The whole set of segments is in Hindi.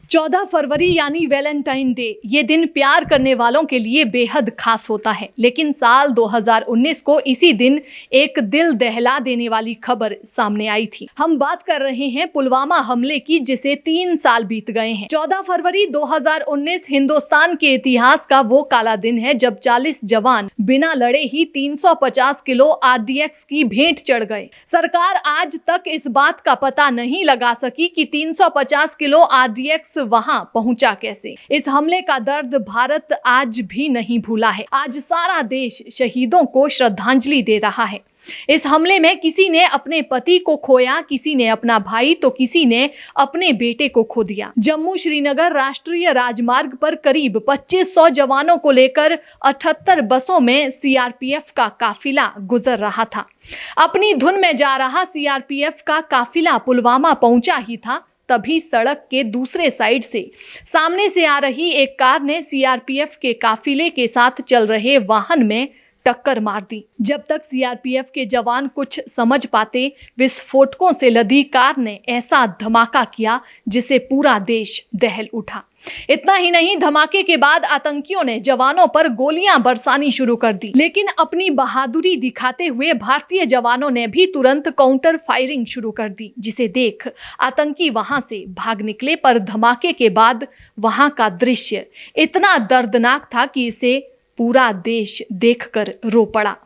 14 फरवरी यानी वैलेंटाइन डे ये दिन प्यार करने वालों के लिए बेहद खास होता है। लेकिन साल 2019 को इसी दिन एक दिल दहला देने वाली खबर सामने आई थी। हम बात कर रहे हैं पुलवामा हमले की, जिसे 3 साल बीत गए हैं। 14 फरवरी 2019 हिंदुस्तान के इतिहास का वो काला दिन है जब 40 जवान बिना लड़े ही 350 किलो RDX की भेंट चढ़ गए। सरकार आज तक इस बात का पता नहीं लगा सकी कि 350 किलो RDX वहां पहुंचा कैसे। इस हमले का दर्द भारत आज भी नहीं भूला है। आज सारा देश शहीदों को श्रद्धांजलि दे रहा है। इस हमले में किसी ने अपने पति को खोया, किसी ने अपना भाई तो किसी ने अपने बेटे को खो दिया। जम्मू श्रीनगर राष्ट्रीय राजमार्ग पर करीब 2500 जवानों को लेकर 78 बसों में CRPF का काफिला गुजर रहा था। अपनी धुन में जा रहा CRPF का काफिला पुलवामा पहुंचा ही था, तभी सड़क के दूसरे साइड से सामने से आ रही एक कार ने CRPF के काफिले के साथ चल रहे वाहन में टक्कर मार दी। जब तक CRPF के जवान कुछ समझ पाते, विस्फोटकों से लदी कार ने ऐसा धमाका किया जिसे पूरा देश दहल उठा। इतना ही नहीं, धमाके के बाद आतंकियों ने जवानों पर गोलियां बरसानी शुरू कर दी। लेकिन अपनी बहादुरी दिखाते हुए भारतीय जवानों ने भी तुरंत काउंटर फायरिंग शुरू कर दी, जिसे देख आतंकी वहां से भाग निकले। पर धमाके के बाद वहां का दृश्य इतना दर्दनाक था कि इसे पूरा देश देखकर रो पड़ा।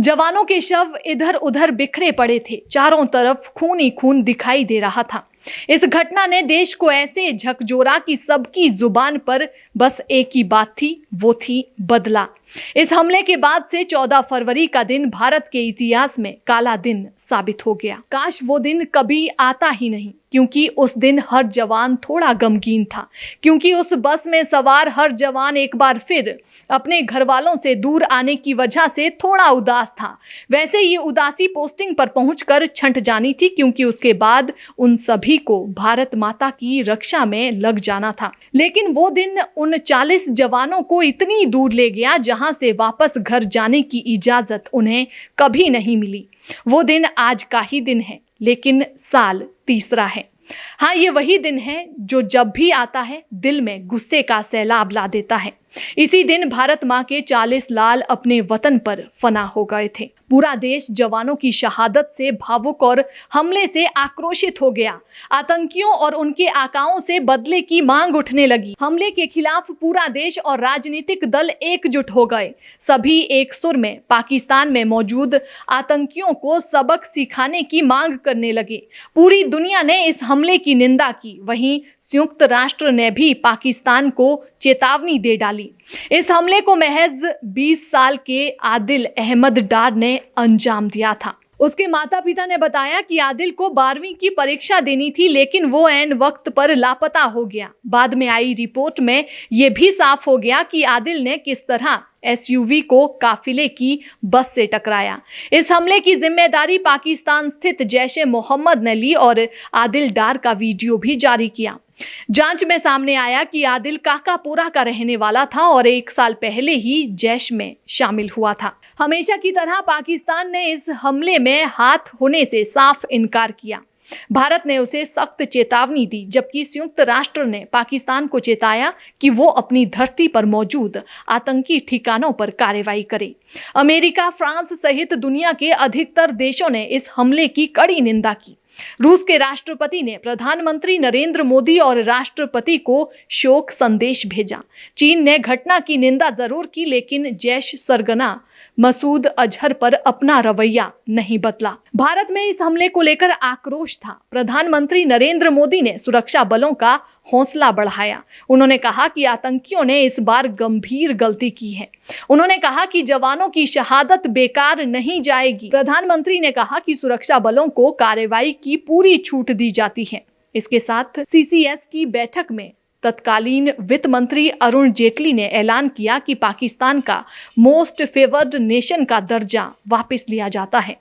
जवानों के शव इधर उधर बिखरे पड़े थे, चारों तरफ खून ही खून दिखाई दे रहा था। इस घटना ने देश को ऐसे झकझोरा कि सबकी जुबान पर बस एक ही बात थी, वो थी बदला। इस हमले के बाद से 14 फरवरी का दिन भारत के इतिहास में काला दिन साबित हो गया। काश वो दिन कभी आता ही नहीं, क्योंकि उस दिन हर जवान थोड़ा गमगीन था, क्योंकि उस बस में सवार हर जवान एक बार फिर अपने घर वालों से दूर आने की वजह से थोड़ा उदास था। वैसे ये उदासी पोस्टिंग पर पहुंचकर छंट जानी थी, क्योंकि उसके बाद उन सभी को भारत माता की रक्षा में लग जाना था। लेकिन वो दिन उन 40 जवानों को इतनी दूर ले गया जहां से वापस घर जाने की इजाजत उन्हें कभी नहीं मिली। वो दिन आज का ही दिन है, लेकिन साल तीसरा है। हाँ, ये वही दिन है जो जब भी आता है दिल में गुस्से का सैलाब ला देता है। इसी दिन भारत माँ के 40 लाल अपने वतन पर फना हो गए थे। पूरा देश जवानों की शहादत से भावुक और हमले से आक्रोशित हो गया। आतंकियों और उनके आकाओं से बदले की मांग उठने लगी। हमले के खिलाफ पूरा देश और राजनीतिक दल एकजुट हो गए। सभी एक सुर में पाकिस्तान में मौजूद आतंकियों को सबक सिखाने की मांग करने लगे। पूरी दुनिया ने इस हमले की निंदा की। वहीं संयुक्त राष्ट्र ने भी पाकिस्तान को चेतावनी दे डाली। इस हमले को महज 20 साल के आदिल अहमद डार ने अंजाम दिया था। उसके माता पिता ने बताया कि आदिल को 12वीं की परीक्षा देनी थी, लेकिन वो ऐन वक्त पर लापता हो गया। बाद में आई रिपोर्ट में यह भी साफ हो गया कि आदिल ने किस तरह SUV को काफिले की बस से टकराया। इस हमले की जिम्मेदारी पाकिस्तान स्थित जैश-ए-मोहम्मद ने ली और आदिल डार का वीडियो भी जारी किया। जांच में सामने आया कि आदिल काकापोरा का रहने वाला था और 1 साल पहले ही जैश में शामिल हुआ था। हमेशा की तरह पाकिस्तान ने इस हमले में हाथ होने से साफ इनकार किया। भारत ने उसे सख्त चेतावनी दी, जबकि संयुक्त राष्ट्र ने पाकिस्तान को चेताया कि वो अपनी धरती पर मौजूद आतंकी ठिकानों पर कार्रवाई करे। अमेरिका, फ्रांस सहित दुनिया के अधिकतर देशों ने इस हमले की कड़ी निंदा की। रूस के राष्ट्रपति ने प्रधानमंत्री नरेंद्र मोदी और राष्ट्रपति को शोक संदेश भेजा। चीन ने घटना की निंदा जरूर की, लेकिन जैश सरगना मसूद अजहर पर अपना रवैया नहीं बदला। भारत में इस हमले को लेकर आक्रोश था। प्रधानमंत्री नरेंद्र मोदी ने सुरक्षा बलों का हौसला बढ़ाया। उन्होंने कहा कि आतंकियों ने इस बार गंभीर गलती की है। उन्होंने कहा कि जवानों की शहादत बेकार नहीं जाएगी। प्रधानमंत्री ने कहा कि सुरक्षा बलों को कार्रवाई की पूरी छूट दी जाती है। इसके साथ CCS की बैठक में तत्कालीन वित्त मंत्री अरुण जेटली ने ऐलान किया कि पाकिस्तान का मोस्ट फेवर्ड नेशन का दर्जा वापस लिया जाता है।